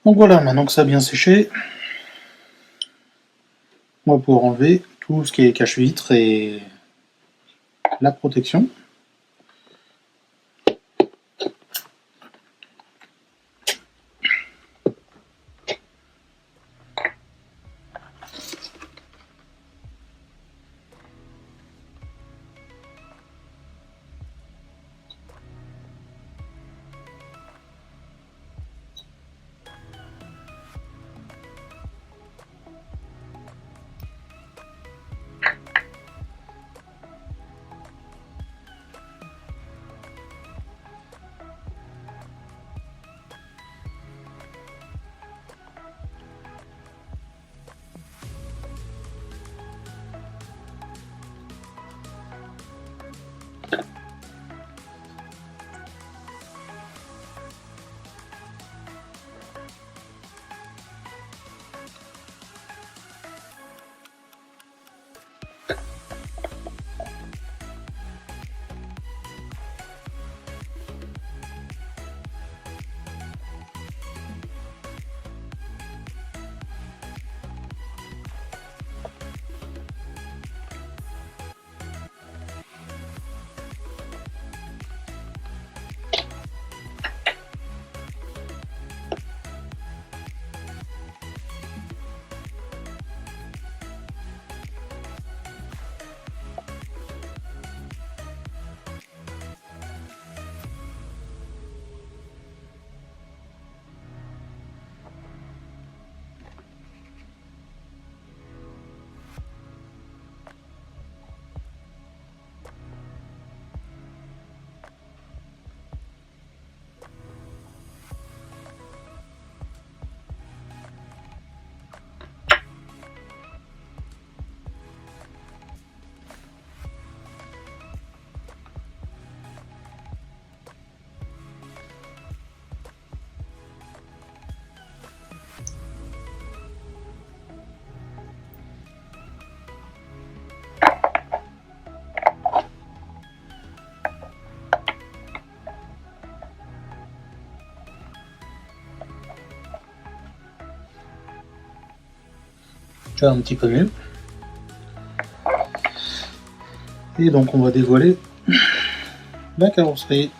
Donc voilà, maintenant que ça a bien séché, on va pouvoir enlever tout ce qui est cache-vitre et la protection. Déjà un petit peu mieux. Et donc on va dévoiler la carrosserie.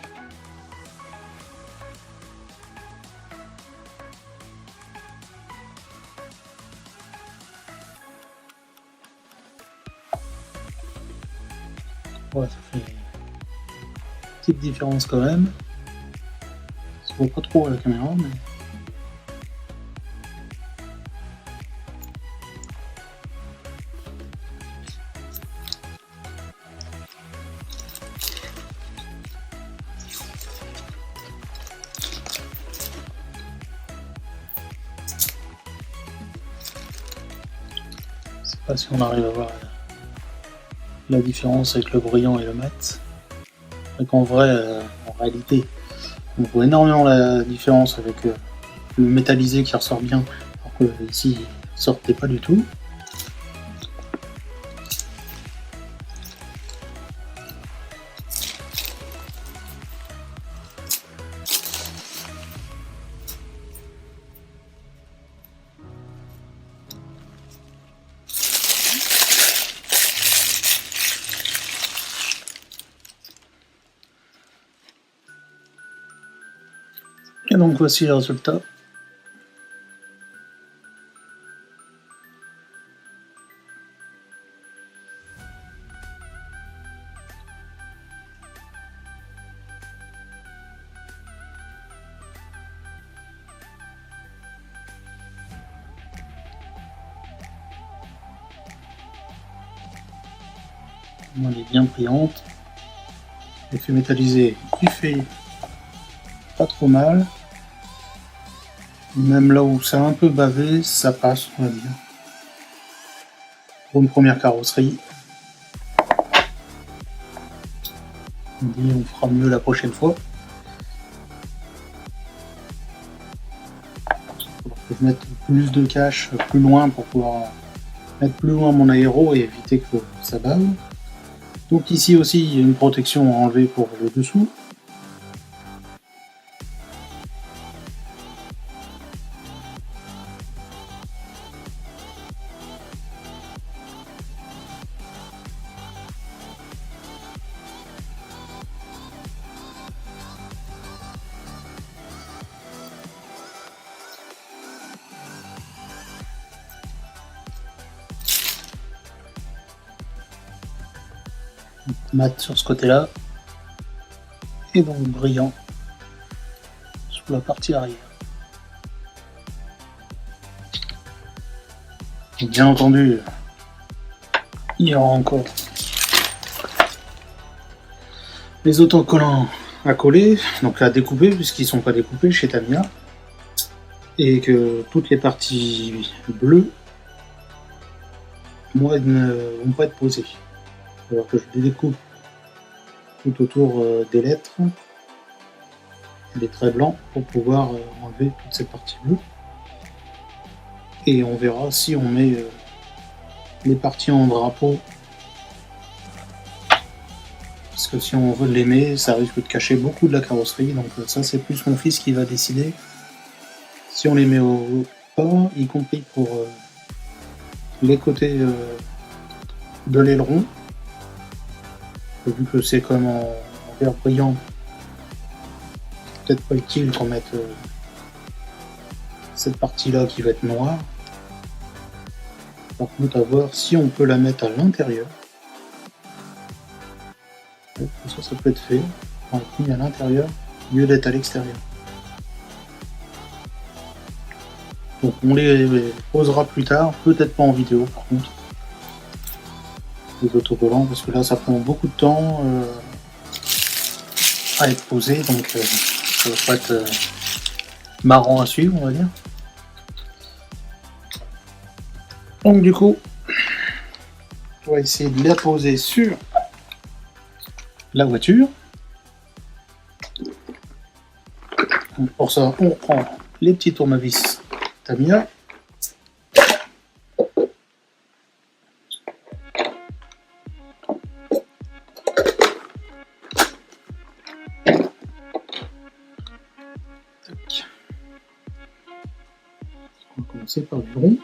Ouais, ça fait une petite différence quand même. Ça se voit pas trop à la caméra, mais... Je sais pas si on arrive à voir la différence avec le brillant et le mat. C'est qu'en vrai, en réalité, on voit énormément la différence avec le métallisé qui ressort bien, alors que ici, il sortait pas du tout. Et donc voici le résultat. Elle est bien brillante. L'effet métallisé, il fait pas trop mal. Même là où c'est un peu bavé, ça passe, on va dire. Pour une première carrosserie. On dit on fera mieux la prochaine fois. Il faudra que je mette plus de cache plus loin pour pouvoir mettre plus loin mon aéro et éviter que ça bave. Donc ici aussi il y a une protection à enlever pour le dessous. mat sur ce côté-là, et donc brillant sur la partie arrière. Et bien entendu, il y aura encore les autocollants à coller, donc à découper puisqu'ils ne sont pas découpés chez Tamiya, et que toutes les parties bleues moi, ne vont pas être posées. Alors que je les découpe tout autour des lettres, des traits blancs, pour pouvoir enlever toute cette partie bleue. Et on verra si on met les parties en drapeau, parce que si on veut l'aimer, ça risque de cacher beaucoup de la carrosserie, donc ça c'est plus mon fils qui va décider si on les met au pas, y compris pour les côtés de l'aileron, vu que c'est comme en vert brillant, peut-être pas utile qu'on mette cette partie là qui va être noire. Par contre, à voir si on peut la mettre à l'intérieur. Ça peut être fait. On va être mis à l'intérieur au lieu d'être à l'extérieur. Donc on les posera plus tard, peut-être pas en vidéo par contre, les autocollants, parce que là ça prend beaucoup de temps à être posé, donc ça va pas être marrant à suivre, on va dire. Donc du coup, on va essayer de la poser sur la voiture. Donc pour ça, on reprend les petits tournevis Tamiya. On va commencer par du rond.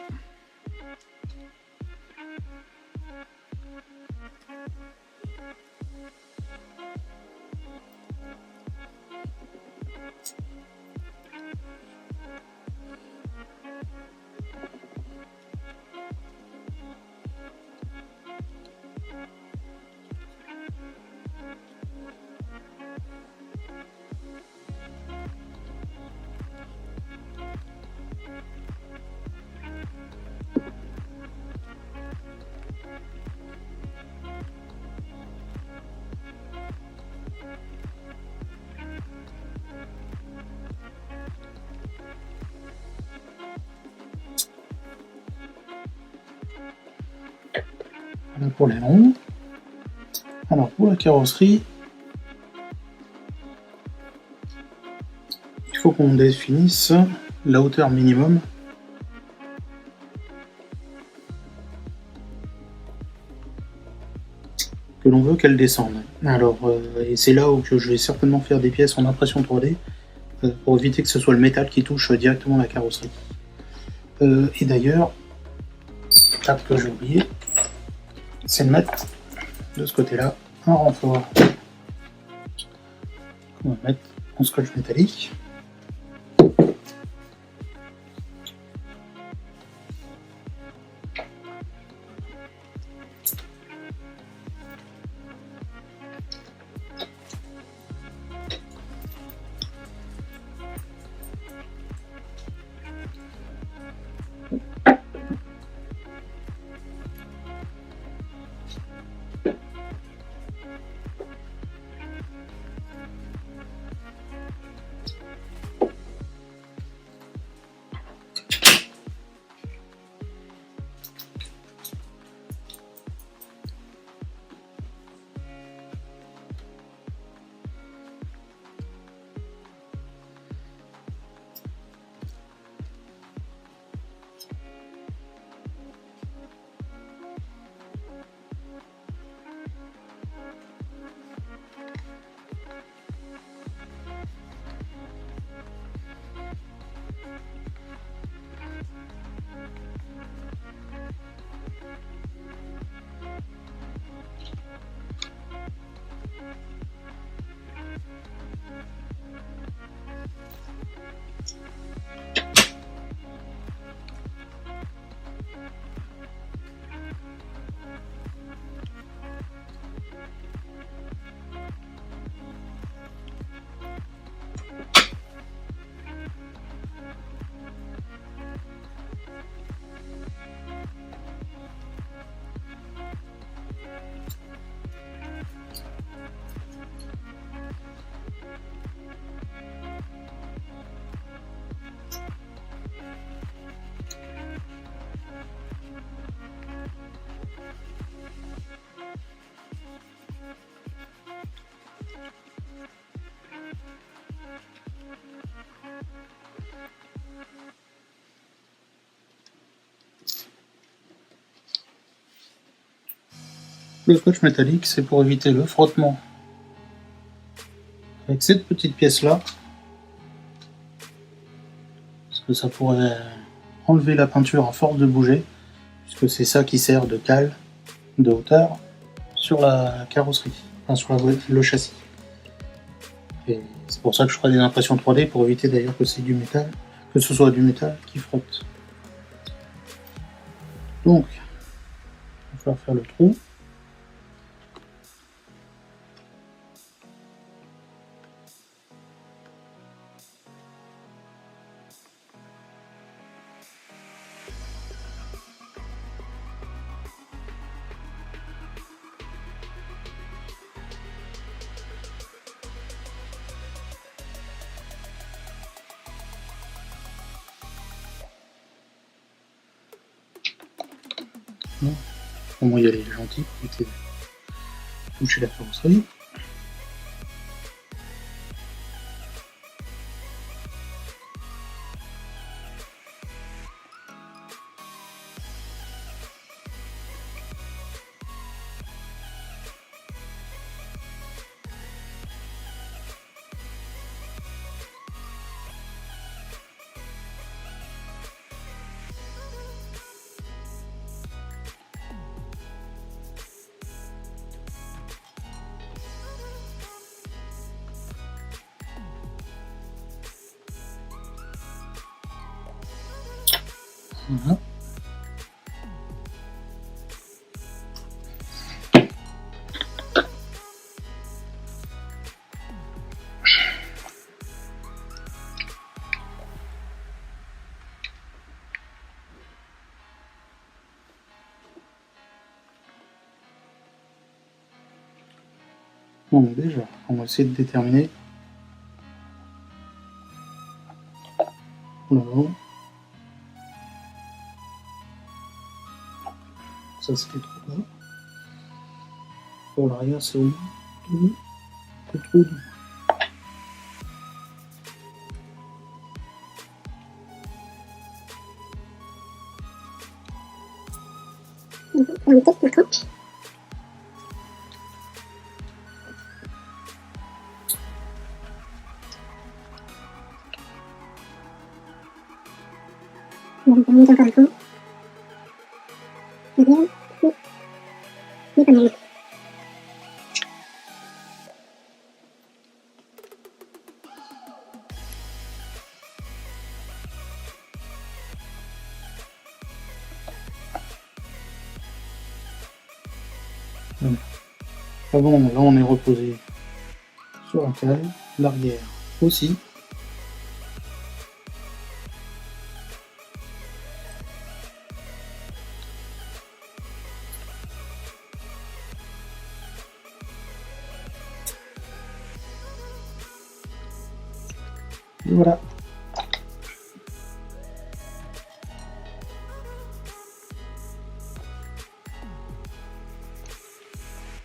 Voilà pour les ronds. Alors pour la carrosserie, il faut qu'on définisse la hauteur minimum que l'on veut qu'elle descende. Alors, et c'est là où je vais certainement faire des pièces en impression 3D pour éviter que ce soit le métal qui touche directement la carrosserie. Et d'ailleurs, étape que j'ai oublié, c'est de mettre de ce côté-là un renfort. On va mettre en scotch métallique. Le scotch métallique, c'est pour éviter le frottement avec cette petite pièce-là, parce que ça pourrait enlever la peinture à force de bouger, puisque c'est ça qui sert de cale de hauteur sur la carrosserie, enfin sur le châssis. Et c'est pour ça que je ferai des impressions 3D, pour éviter d'ailleurs que c'est du métal, que ce soit du métal qui frotte. Donc, il va falloir faire le trou. Au moins, il y a les gentils pour éviter de toucher la carrosserie. Voilà. Donc déjà, on va essayer de déterminer l'avant. Ça c'était trop bas. Pour l'arrière, c'est au moins c'est trop doux. On teste le camp. On va monter encore un coup. C'est bien. C'est pas mal. Avant, là on est reposé sur la cale, l'arrière aussi. Et voilà.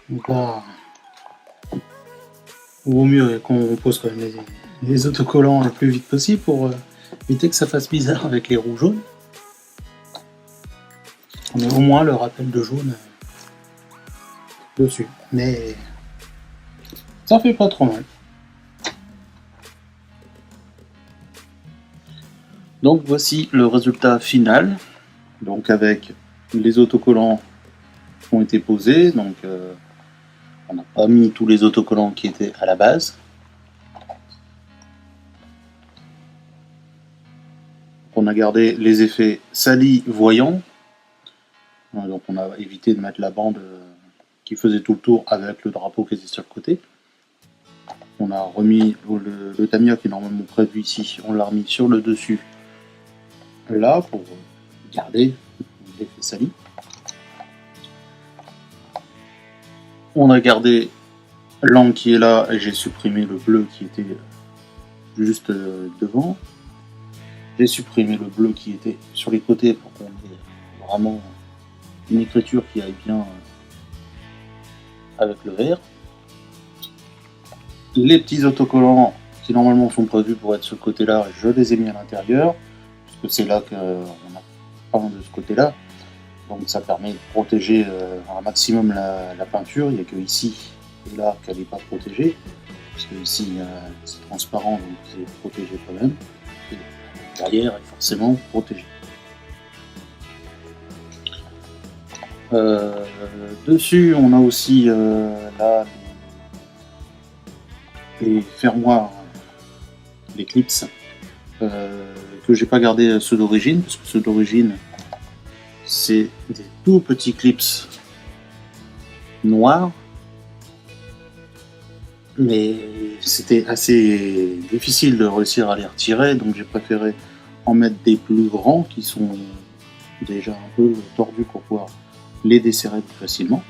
Donc là, vaut mieux qu'on pose quand même les autocollants le plus vite possible pour éviter que ça fasse bizarre avec les roues jaunes. On a au moins le rappel de jaune dessus, mais ça fait pas trop mal. Donc voici le résultat final, donc avec les autocollants qui ont été posés, donc on n'a pas mis tous les autocollants qui étaient à la base. On a gardé les effets salis voyants, donc on a évité de mettre la bande qui faisait tout le tour avec le drapeau qui était sur le côté. On a remis le Tamiya qui est normalement prévu ici, on l'a remis sur le dessus, là, pour garder l'effet sali. On a gardé l'angle qui est là et j'ai supprimé le bleu qui était juste devant. J'ai supprimé le bleu qui était sur les côtés pour qu'on ait vraiment une écriture qui aille bien avec le vert. Les petits autocollants qui normalement sont prévus pour être sur le côté là, je les ai mis à l'intérieur, parce que c'est là qu'on a peint de ce côté là. Donc ça permet de protéger un maximum la peinture. Il n'y a que ici et là qu'elle n'est pas protégée. Parce que ici c'est transparent, donc c'est protégé quand même. Et derrière est forcément protégé. Dessus on a aussi là les fermoirs, les clips, que j'ai pas gardé ceux d'origine, parce que ceux d'origine c'est des tout petits clips noirs, mais c'était assez difficile de réussir à les retirer, donc j'ai préféré en mettre des plus grands qui sont déjà un peu tordus pour pouvoir les desserrer plus facilement.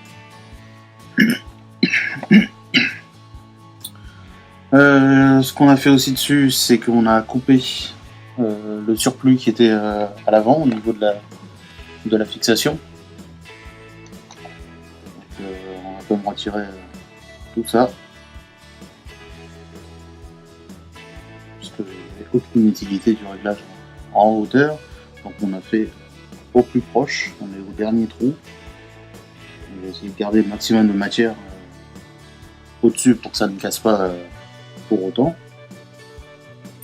Ce qu'on a fait aussi dessus, c'est qu'on a coupé le surplus qui était à l'avant au niveau de la fixation. Donc, on va comme retirer tout ça. Parce qu'il n'y avait aucune utilité du réglage en hauteur. Donc on a fait au plus proche, on est au dernier trou. On va essayer de garder le maximum de matière au-dessus pour que ça ne casse pas pour autant.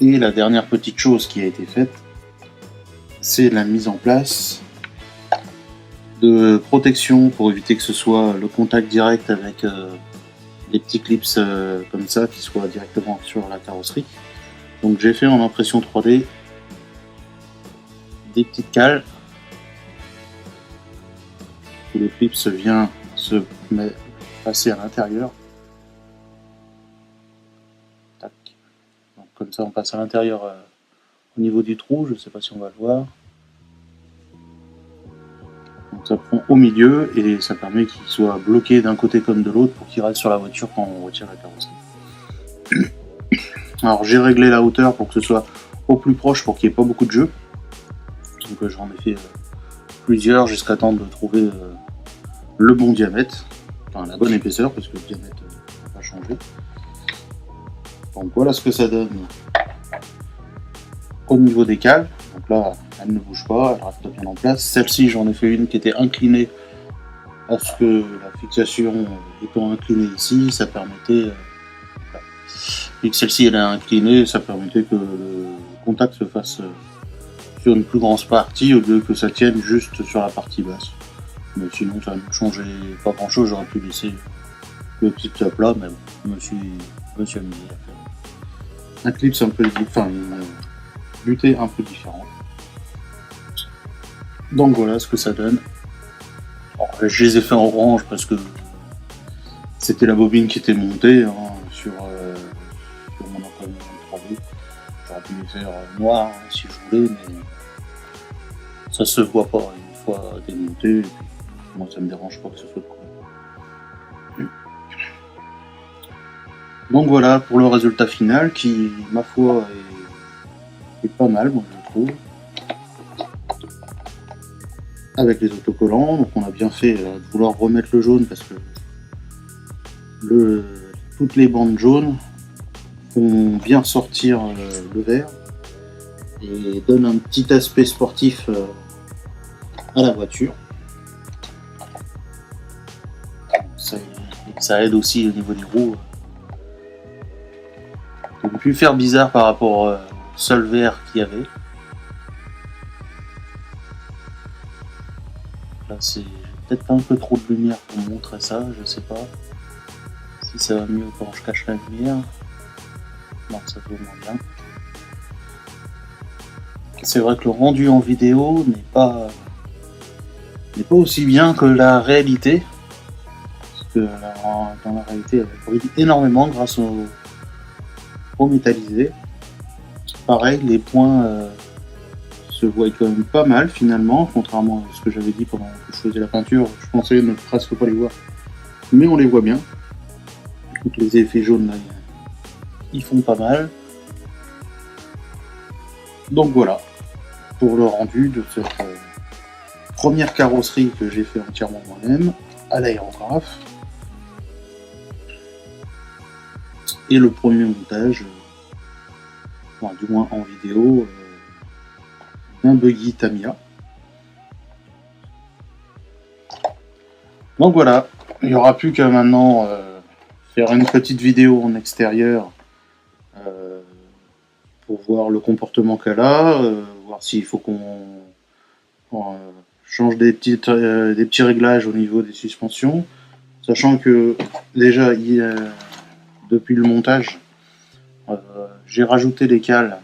Et la dernière petite chose qui a été faite, c'est la mise en place de protection pour éviter que ce soit le contact direct avec les petits clips comme ça qui soient directement sur la carrosserie. Donc j'ai fait en impression 3D des petites cales où le clip vient se passer à l'intérieur. Donc comme ça on passe à l'intérieur au niveau du trou, je ne sais pas si on va le voir. Donc ça prend au milieu et ça permet qu'il soit bloqué d'un côté comme de l'autre pour qu'il reste sur la voiture quand on retire la carrosserie. Alors j'ai réglé la hauteur pour que ce soit au plus proche pour qu'il n'y ait pas beaucoup de jeu. Donc j'en ai fait plusieurs jusqu'à temps de trouver le bon diamètre, enfin la bonne épaisseur parce que le diamètre n'a pas changé. Donc voilà ce que ça donne au niveau des cales. Donc là elle ne bouge pas, elle reste bien en place. Celle-ci j'en ai fait une qui était inclinée parce que la fixation étant inclinée ici, ça permettait et que celle-ci elle est inclinée, ça permettait que le contact se fasse sur une plus grande partie au lieu que ça tienne juste sur la partie basse. Mais sinon ça ne changeait pas grand chose, j'aurais pu laisser le petit top là, mais je me suis amusé à faire un clip un peu enfin une butée un peu différente. Donc voilà ce que ça donne. Alors, je les ai fait en orange parce que c'était la bobine qui était montée sur mon encodeur 3D. J'aurais pu les faire noir si je voulais, mais ça se voit pas une fois démonté. Moi ça me dérange pas que ce soit de couleur. Donc voilà pour le résultat final qui, ma foi, est pas mal, moi je trouve. Avec les autocollants, donc on a bien fait de vouloir remettre le jaune parce que toutes les bandes jaunes font bien sortir le vert et donnent un petit aspect sportif à la voiture. Ça aide aussi au niveau des roues de ne plus faire bizarre par rapport au seul vert qu'il y avait. Là c'est peut-être un peu trop de lumière pour montrer ça, je sais pas si ça va mieux quand je cache la lumière. Non, ça vaut moins bien. C'est vrai que le rendu en vidéo n'est pas aussi bien que la réalité. Parce que dans la réalité, elle brille énormément grâce au métallisé. Pareil, les points se voient quand même pas mal finalement, contrairement à ce que j'avais dit pendant que je faisais la peinture. Je pensais ne presque pas les voir, mais on les voit bien. Donc les effets jaunes là, ils font pas mal. Donc voilà pour le rendu de cette première carrosserie que j'ai fait entièrement moi-même à l'aérographe et le premier montage, enfin, du moins en vidéo, d'un buggy Tamiya. Donc voilà, il n'y aura plus qu'à maintenant faire une petite vidéo en extérieur pour voir le comportement qu'elle a, voir s'il faut qu'on change des petits réglages au niveau des suspensions, sachant que déjà depuis le montage, j'ai rajouté des cales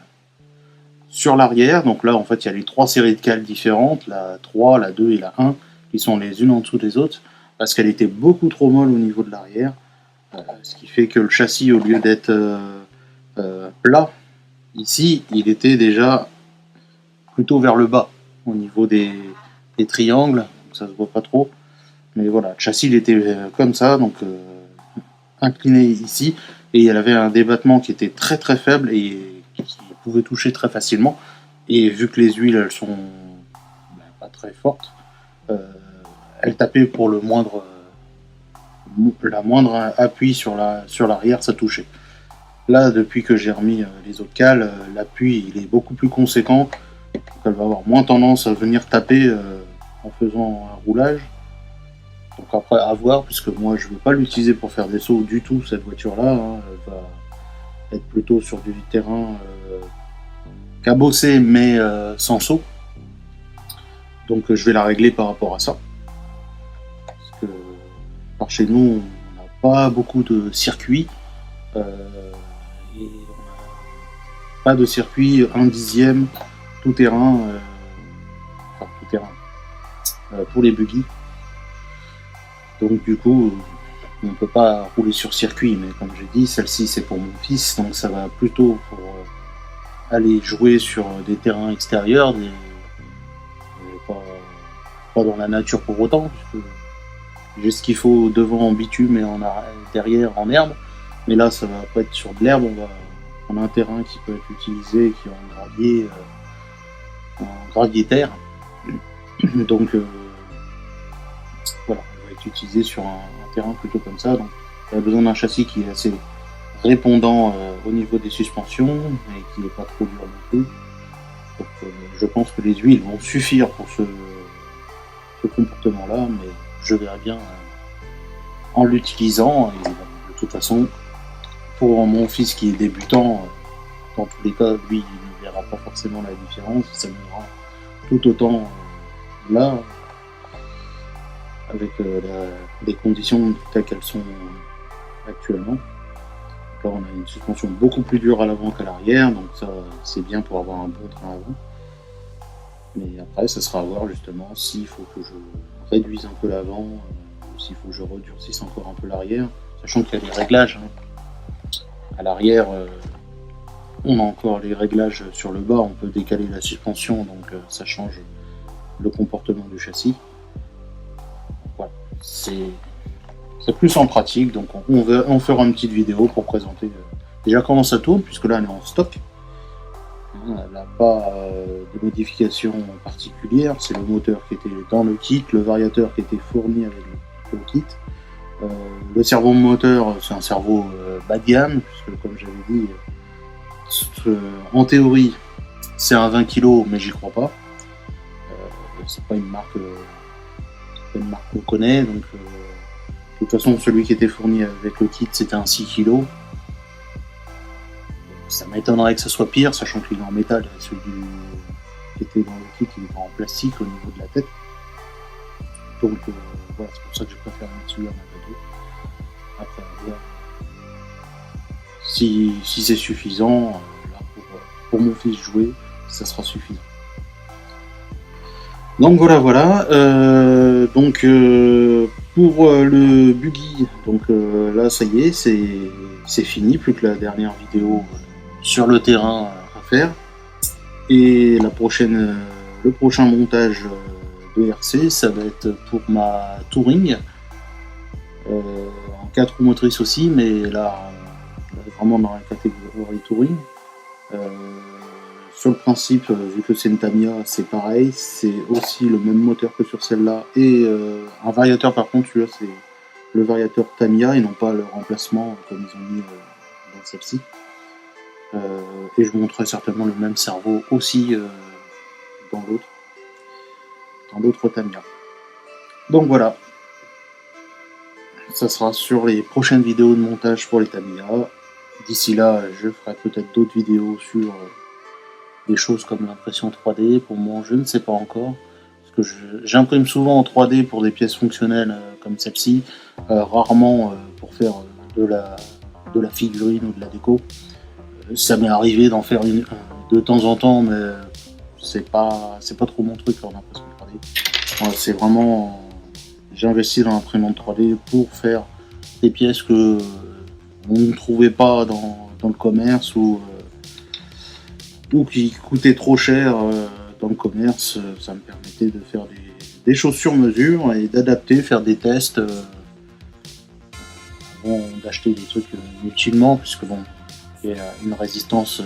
sur l'arrière. Donc là, en fait, il y a les 3 séries de cales différentes, la 3, la 2 et la 1, qui sont les unes en dessous des autres, parce qu'elle était beaucoup trop molle au niveau de l'arrière, ce qui fait que le châssis, au lieu d'être plat, ici, il était déjà plutôt vers le bas, au niveau des triangles, donc ça se voit pas trop. Mais voilà, le châssis, il était comme ça, donc incliné ici, et elle avait un débattement qui était très très faible et qui pouvait toucher très facilement. Et vu que les huiles, elles sont pas très fortes, elle tapait pour la moindre appui sur l'arrière, ça touchait. Là, depuis que j'ai remis les autres cales, l'appui il est beaucoup plus conséquent, donc elle va avoir moins tendance à venir taper en faisant un roulage. Donc après, à voir, puisque moi je ne veux pas l'utiliser pour faire des sauts du tout, cette voiture-là. Hein. Elle va être plutôt sur du terrain cabossé, mais sans saut. Donc je vais la régler par rapport à ça. Parce que par chez nous, on n'a pas beaucoup de circuits. Et on n'a pas de circuit 1/10 tout terrain. Enfin, tout terrain. Pour les buggy. Donc du coup, on ne peut pas rouler sur circuit, mais comme j'ai dit, celle-ci c'est pour mon fils, donc ça va plutôt pour aller jouer sur des terrains extérieurs, pas dans la nature pour autant, puisque j'ai ce qu'il faut devant en bitume et derrière en herbe, mais là ça va pas être sur de l'herbe, on va prendre un terrain qui peut être utilisé, qui est en gravier terre, donc voilà, on va être utilisé sur un terrain plutôt comme ça, donc il a besoin d'un châssis qui est assez répondant au niveau des suspensions et qui n'est pas trop dur non plus. Donc je pense que les huiles vont suffire pour ce comportement-là, mais je verrai bien en l'utilisant. Et de toute façon, pour mon fils qui est débutant, dans tous les cas, lui, il ne verra pas forcément la différence. Ça m'aidera tout autant là, avec les conditions telles qu'elles sont actuellement. Là, on a une suspension beaucoup plus dure à l'avant qu'à l'arrière, donc ça, c'est bien pour avoir un bon train avant. Mais après, ça sera à voir justement s'il faut que je réduise un peu l'avant, ou s'il faut que je redurcisse encore un peu l'arrière, sachant qu'il y a des réglages. Hein. À l'arrière, on a encore les réglages sur le bas, on peut décaler la suspension, donc ça change le comportement du châssis. Donc, voilà, c'est plus en pratique, donc on fera une petite vidéo pour présenter déjà comment ça tourne, puisque là elle est en stock. Elle n'a pas de modification particulière, c'est le moteur qui était dans le kit, le variateur qui était fourni avec le kit. Le servo moteur, c'est un servo bas de gamme, puisque comme j'avais dit, en théorie c'est un 20 kg, mais j'y crois pas. C'est pas une marque qu'on connaît, donc de toute façon, celui qui était fourni avec le kit, c'était un 6 kg. Ça m'étonnerait que ça soit pire, sachant qu'il est en métal. Celui qui était dans le kit, il était en plastique au niveau de la tête. Donc voilà, c'est pour ça que je préfère mettre celui-là en bateau. Après, voilà. Si c'est suffisant, là, pour mon fils jouer, ça sera suffisant. Donc voilà. Donc pour le buggy, donc là ça y est, c'est fini, plus que la dernière vidéo sur le terrain à faire. Et le prochain montage de RC, ça va être pour ma Touring, en 4 roues motrices aussi, mais là vraiment dans la catégorie Touring. Sur le principe, vu que c'est une Tamiya, c'est pareil, c'est aussi le même moteur que sur celle-là, et un variateur par contre, celui-là c'est le variateur Tamiya et non pas le remplacement comme ils ont mis dans celle-ci. Et je vous montrerai certainement le même cerveau aussi dans l'autre Tamiya. Donc voilà, ça sera sur les prochaines vidéos de montage pour les Tamiya. D'ici là, je ferai peut-être d'autres vidéos sur des choses comme l'impression 3D. Pour moi, je ne sais pas encore. Parce que j'imprime souvent en 3D pour des pièces fonctionnelles comme celle-ci, rarement pour faire de la figurine ou de la déco. Ça m'est arrivé d'en faire une de temps en temps, mais c'est pas trop mon truc en impression 3D. Voilà, c'est vraiment, j'ai investi dans l'imprimante 3D pour faire des pièces que on ne trouvait pas dans le commerce ou qui coûtaient trop cher dans le commerce. Ça me permettait de faire des choses sur mesure et d'adapter, faire des tests avant d'acheter des trucs inutilement, puisque bon, il y a une résistance,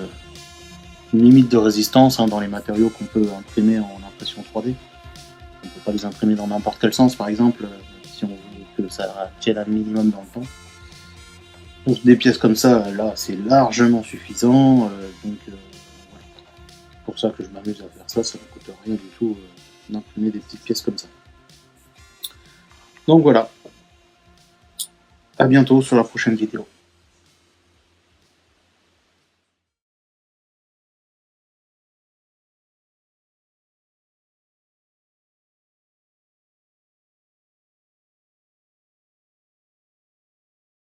une limite de résistance dans les matériaux qu'on peut imprimer en impression 3D. On ne peut pas les imprimer dans n'importe quel sens, par exemple, si on veut que ça tienne un minimum dans le temps. Pour des pièces comme ça, là, c'est largement suffisant. Donc, ouais. C'est pour ça que je m'amuse à faire ça. Ça ne coûte rien du tout d'imprimer des petites pièces comme ça. Donc voilà. À bientôt sur la prochaine vidéo.